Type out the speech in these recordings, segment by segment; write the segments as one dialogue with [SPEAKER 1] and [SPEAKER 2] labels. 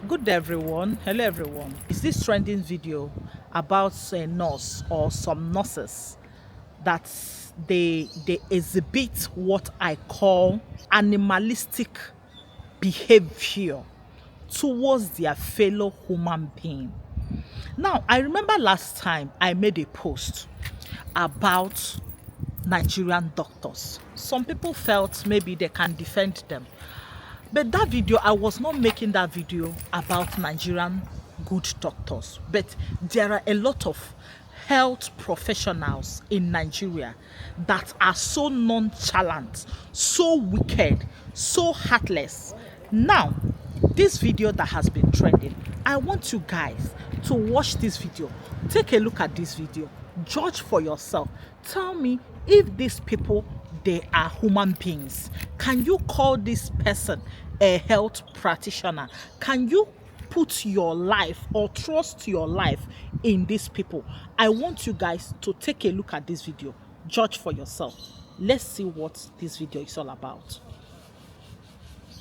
[SPEAKER 1] Good day everyone. Hello everyone. Is this trending video about a nurse or some nurses that they exhibit what I call animalistic behavior towards their fellow human being. Now, I remember last time I made a post about Nigerian doctors. Some people felt maybe they can defend them. But that video, I was not making that video about Nigerian good doctors. But there are a lot of health professionals in Nigeria that are so nonchalant, so wicked, so heartless. Now, this video that has been trending, I want you guys to watch this video. Take a look at this video. Judge for yourself. Tell me if these people, they are human beings. Can you call this person a health practitioner? Can you put your life or trust your life in these people? I want you guys to take a look at this video. Judge for yourself. Let's see what this video is all about.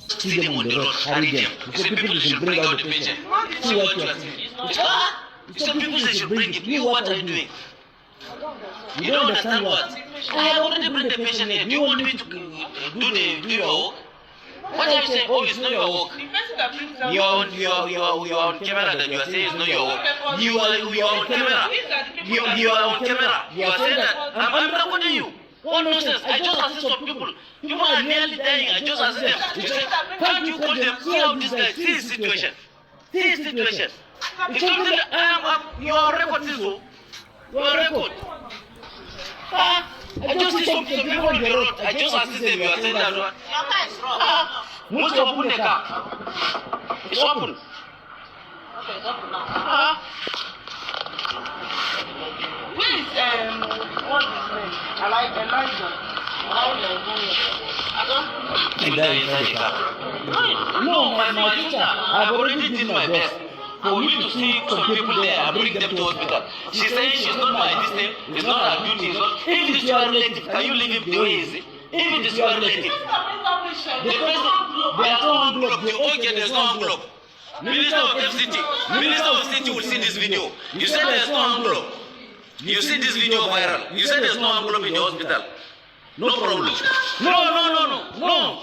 [SPEAKER 2] See them on the road, carry them. You say people should bring out the patient. See what you are saying. You say people should bring it. You, what are you doing? You don't understand what? I have already bring the patient here. Do you want me to do your work? What are you saying? Oh, it's not your work. You are on camera that you are saying it's not your work. You are on camera. You are on camera. You are saying that I'm recording you. What nonsense? I just assist some people. People are nearly dying. I just assist them. You say, can't you call them? See how this guy, see his situation. See his situation. It's something that you are on record, so. You are on record. I just see some people on the road. I just assist them. You are saying that. Your car is wrong. Must open the car. It's open. Okay, it's open now. Where is what's his name? I like Elijah. I don't inside the car. No, my sister. I've already did my best. For me to see some people there and bring them to hospital. She's saying she's not my distance, it's not her duty, it's not. If it is your relative, can you leave him the way he is? If it is your relative. The person, there's no envelope. Okay, there's no envelope. Minister of FCT will see this video. You said there's no envelope. You see this video viral. You said there's no envelope in the hospital. No problem. No.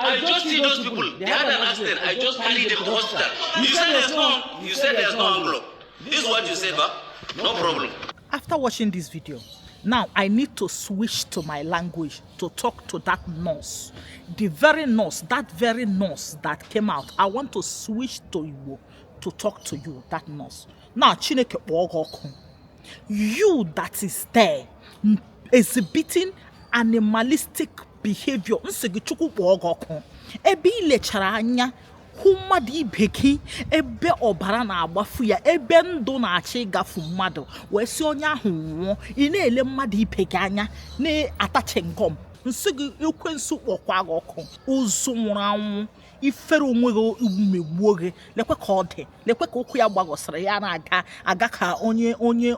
[SPEAKER 2] I just see those people. They had an accident. I just carried them to the hospital. You said there's no envelope. This is what you said, huh? No problem.
[SPEAKER 1] After watching this video, now I need to switch to my language to talk to that nurse. The very nurse that came out. I want to switch to Igbo to talk to you, that nurse. Now, Chineke Ogoku. You that is there exhibiting animalistic behavior. Ebe ilechara anya hụ mmadụ ibe gị ebe ọbara na-agbafu ya ebe ndụ na-achọ ịgafu mmadụ wee si onye ahụ nwụọ ị na-ele mmadụ ibe gị anya na-atache ngọm nsị gị ekwensu kpọkwa gị ọkụ ozu nwụrụ anwụ ifere onwe gị umegbuo gị lekwe ka ọ dị lekwe ka ụkwụ ya gbagọsịrị ya na-aga ka onye ụmụ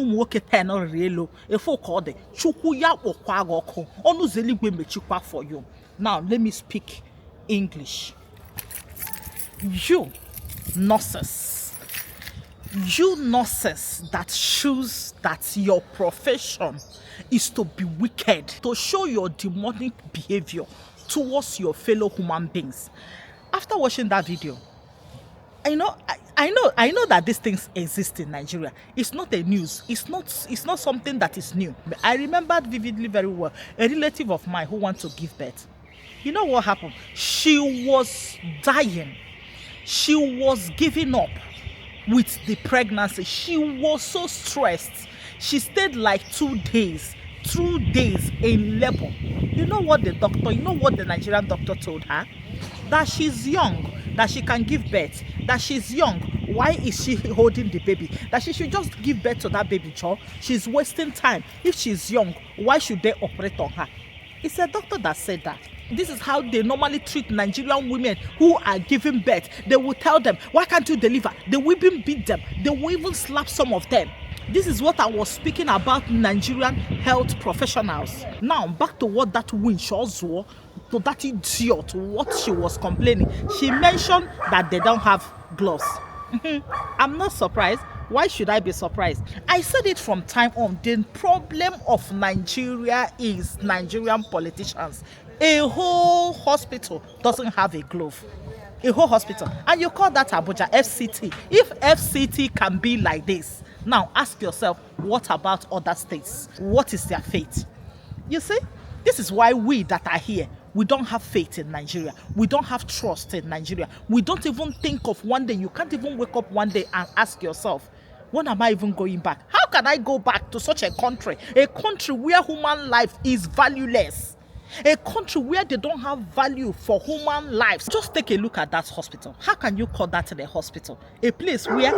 [SPEAKER 1] nwoke 10 rịrị elu efu ka ọ dị chukwu ya kpọkwa gị ọkụ ọnụ ụzọ eluigwe mechikwa for you. Now let me speak English. You nurses that choose that your profession is to be wicked, to show your demonic behavior towards your fellow human beings. After watching that video, I know that these things exist in Nigeria. It's not a news. It's not something that is new. I remembered vividly very well a relative of mine who wants to give birth. You know what happened? She was dying. She was giving up with the pregnancy. She was so stressed. She stayed like 2 days in labor. You know what the Nigerian doctor told her? That she's young, that she can give birth, that she's young. Why is she holding the baby? That she should just give birth to that baby child. She's wasting time. If she's young, why should they operate on her? It's a doctor that said that. This is how they normally treat Nigerian women who are giving birth. They will tell them, why can't you deliver? They will even beat them. They will even slap some of them. This is what I was speaking about Nigerian health professionals. Now, back to what that winch also to that idiot what she was complaining. She mentioned that they don't have gloves. I'm not surprised. Why should I be surprised? I said it from time on. The problem of Nigeria is Nigerian politicians. A whole hospital doesn't have a glove. A whole hospital. And you call that Abuja FCT. If FCT can be like this, now ask yourself, what about other states? What is their fate? You see, this is why we that are here, we don't have faith in Nigeria. We don't have trust in Nigeria. We don't even think of one day. You can't even wake up one day and ask yourself, when am I even going back? How can I go back to such a country where human life is valueless? A country where they don't have value for human lives. Just take a look at that hospital. How can you call that a hospital? A place where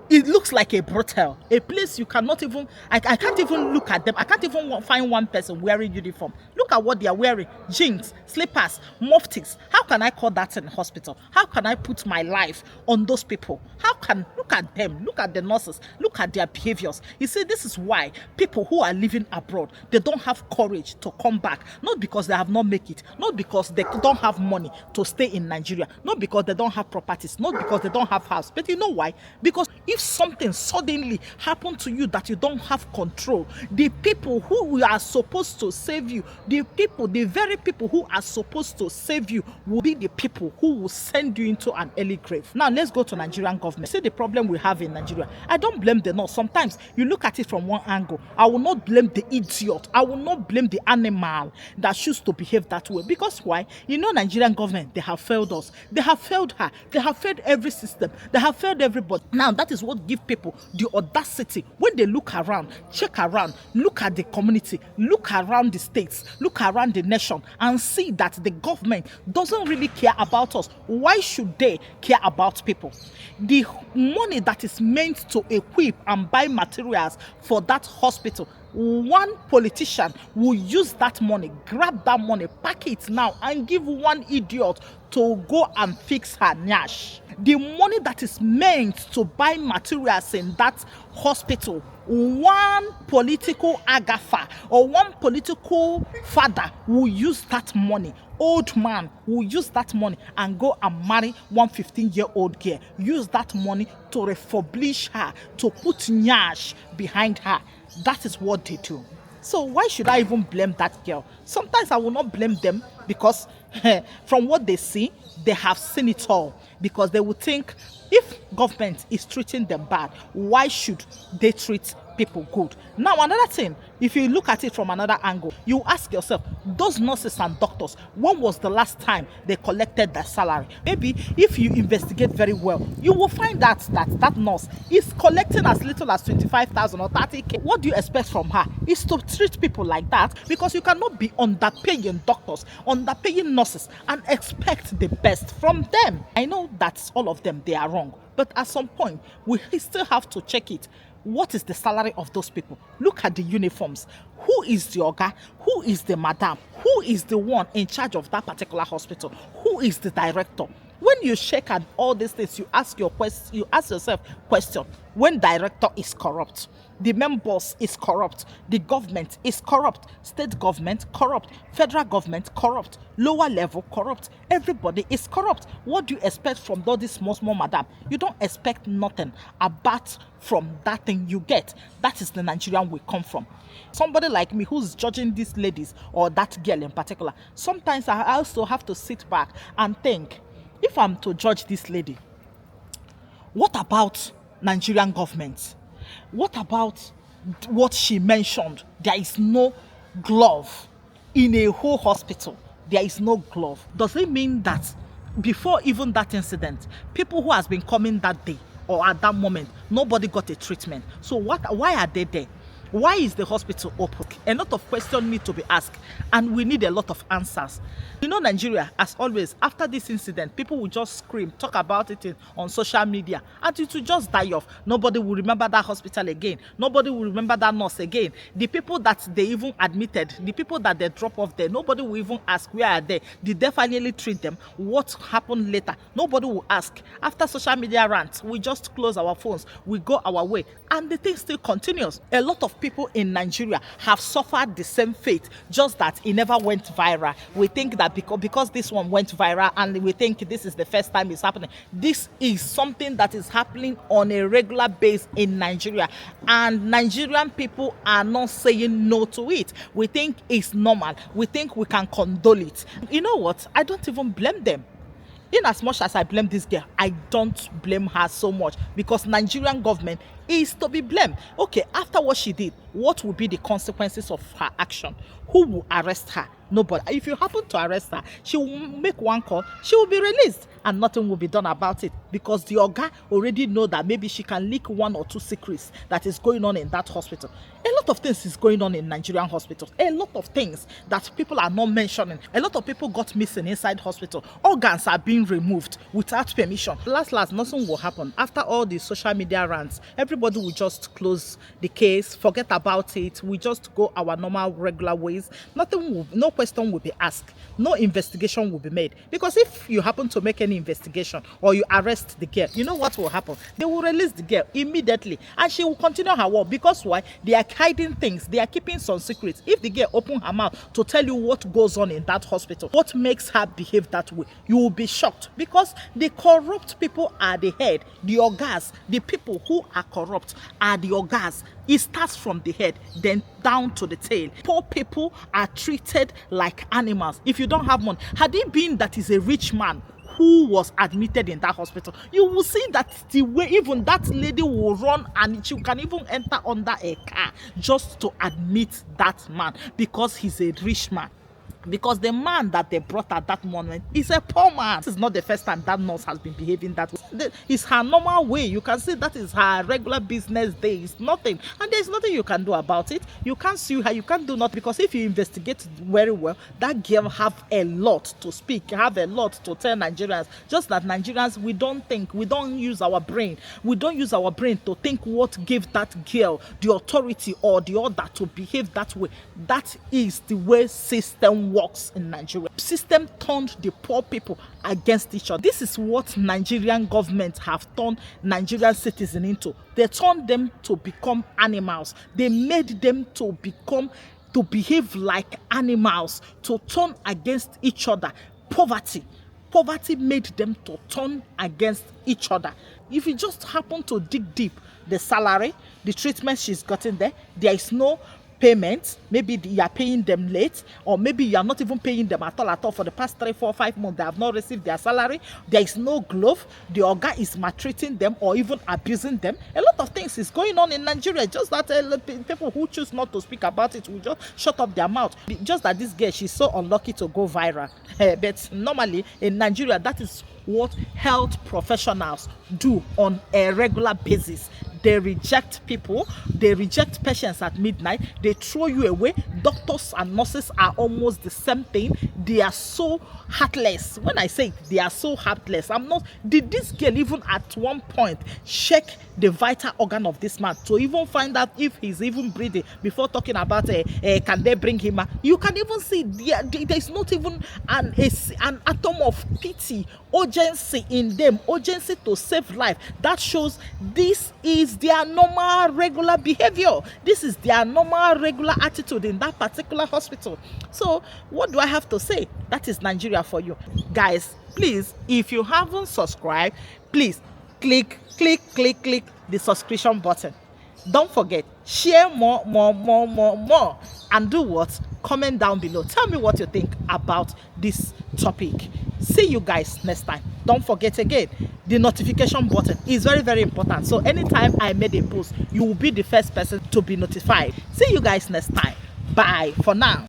[SPEAKER 1] it looks like a brothel, a place you cannot even, I can't even look at them. I can't even find one person wearing uniform. Look at what they are wearing: jeans, slippers, muftis. How can I call that in hospital? How can I put my life on those people? Look at them, look at the nurses, look at their behaviors. You see, this is why people who are living abroad, they don't have courage to come back. Not because they have not make it, not because they don't have money to stay in Nigeria, not because they don't have properties, not because they don't have house. But you know why? Because if something suddenly happened to you that you don't have control, the people who are supposed to save you, the very people who are supposed to save you will be the people who will send you into an early grave. Now let's go to Nigerian government. See the problem we have in Nigeria. I don't blame the nurse. Sometimes you look at it from one angle. I will not blame the idiot. I will not blame the animal that chooses to behave that way. Because why? You know, Nigerian government, they have failed us. They have failed her. They have failed every system. They have failed everybody. Now that is what gives people the audacity when they look around, check around, look at the community, look around the states, look around the nation, and see that the government doesn't really care about us. Why should they care about people? The money that is meant to equip and buy materials for that hospital, one politician will use that money, grab that money, pack it now, and give one idiot to go and fix her nyash. The money that is meant to buy materials in that hospital, one political agafa or one political father will use that money. Old man will use that money and go and marry one 15-year-old girl. Use that money to refurbish her, to put nyash behind her. That is what they do. So why should I even blame that girl? Sometimes I will not blame them because from what they see, they have seen it all. Because they would think, if government is treating them bad, why should they treat people good? Now another thing, if you look at it from another angle, you ask yourself, those nurses and doctors, when was the last time they collected their salary? Maybe if you investigate very well, you will find that that nurse is collecting as little as 25,000 or 30K. What do you expect from her? Is to treat people like that? Because you cannot be underpaying doctors, underpaying nurses, and expect the best from them. I know that all of them, they are wrong, but at some point we still have to check it. What is the salary of those people? Look at the uniforms. Who is the oga? Who is the madam? Who is the one in charge of that particular hospital? Who is the director? When you check at all these things, you ask yourself question. When director is corrupt, the main boss is corrupt, the government is corrupt, state government corrupt, federal government corrupt, lower level corrupt, everybody is corrupt. What do you expect from all this small madam? You don't expect nothing apart from that thing you get. That is the Nigerian we come from. Somebody like me who's judging these ladies or that girl in particular, sometimes I also have to sit back and think, if I'm to judge this lady, what about Nigerian government? What about what she mentioned? There is no glove in a whole hospital. There is no glove. Does it mean that before even that incident, people who has been coming that day or at that moment, nobody got a treatment? So why are they there? Why is the hospital open? A lot of questions need to be asked, and we need a lot of answers. You know, Nigeria, as always, after this incident, people will just scream, talk about it on social media, and it will just die off. Nobody will remember that hospital again. Nobody will remember that nurse again. The people that they even admitted, the people that they drop off there, nobody will even ask, where are they? Did they finally treat them? What happened later? Nobody will ask. After social media rants, we just close our phones, we go our way, and the thing still continues. A lot of people people in Nigeria have suffered the same fate, just that it never went viral. We think that because this one went viral and we think this is the first time it's happening. This is something that is happening on a regular basis in Nigeria, and Nigerian people are not saying no to it. We think it's normal. We think we can condole it. You know what? I don't even blame them. In as much as I blame this girl, I don't blame her so much, because Nigerian government is to be blamed. Okay, after what she did, what will be the consequences of her action? Who will arrest her? Nobody. If you happen to arrest her, she will make one call, she will be released, and nothing will be done about it, because the oga already know that maybe she can leak one or two secrets that is going on in that hospital. A lot of things is going on in Nigerian hospitals. A lot of things that people are not mentioning. A lot of people got missing inside hospital. Organs are being removed without permission. Last, nothing will happen. After all the social media rants, everybody will just close the case, forget about it. We just go our normal, regular ways. No question will be asked. No investigation will be made. Because if you happen to make any investigation or you arrest the girl, you know what will happen? They will release the girl immediately, and she will continue her work. Because why? They are hiding things. They are keeping some secrets. If the girl open her mouth to tell you what goes on in that hospital, what makes her behave that way, you will be shocked, because the corrupt people are the head. The ogas, the people who are corrupt are the ogas. It starts from the head, then down to the tail. Poor people are treated like animals. If you don't have money, had it been that is a rich man who was admitted in that hospital, you will see that the way even that lady will run, and she can even enter under a car just to admit that man, because he's a rich man. Because the man that they brought at that moment is a poor man. This is not the first time that nurse has been behaving that way. It's her normal way. You can see that is her regular business day. It's nothing. And there's nothing you can do about it. You can't sue her. You can't do nothing. Because if you investigate very well, that girl have a lot to speak, have a lot to tell Nigerians. Just that Nigerians, we don't think. We don't use our brain. We don't use our brain to think what gave that girl the authority or the order to behave that way. That is the way system works in Nigeria. System turned the poor people against each other. This is what Nigerian government have turned Nigerian citizens into. They turned them to become animals. They made them to behave like animals, to turn against each other. Poverty made them to turn against each other. If you just happen to dig deep, the salary, the treatment she's gotten there is no payment. Maybe you are paying them late, or maybe you are not even paying them at all for the past 3, 4, 5 months. They have not received their salary. There is no glove. The oga is maltreating them or even abusing them. A lot of things is going on in Nigeria. Just that people who choose not to speak about it will just shut up their mouth. Just that this girl, she's so unlucky to go viral. But normally in Nigeria, that is what health professionals do on a regular basis. They reject people, they reject patients at midnight, they throw you away. Doctors and nurses are almost the same thing. They are so heartless. When I say they are so heartless, did this girl even at one point check the vital organ of this man to even find out if he's even breathing before talking about can they bring him out? You can even see there's not even an atom of pity, urgency in them, urgency to save life. That shows this is their normal regular behavior. This is their normal regular attitude in that particular hospital. So what do I have to say? That is Nigeria for you guys. Please, if you haven't subscribed, please click the subscription button. Don't forget, share more, and do what? Comment down below. Tell me what you think about this topic. See you guys next time. Don't forget again, the notification button is very, very important. So anytime I made a post, you will be the first person to be notified. See you guys next time. Bye for now.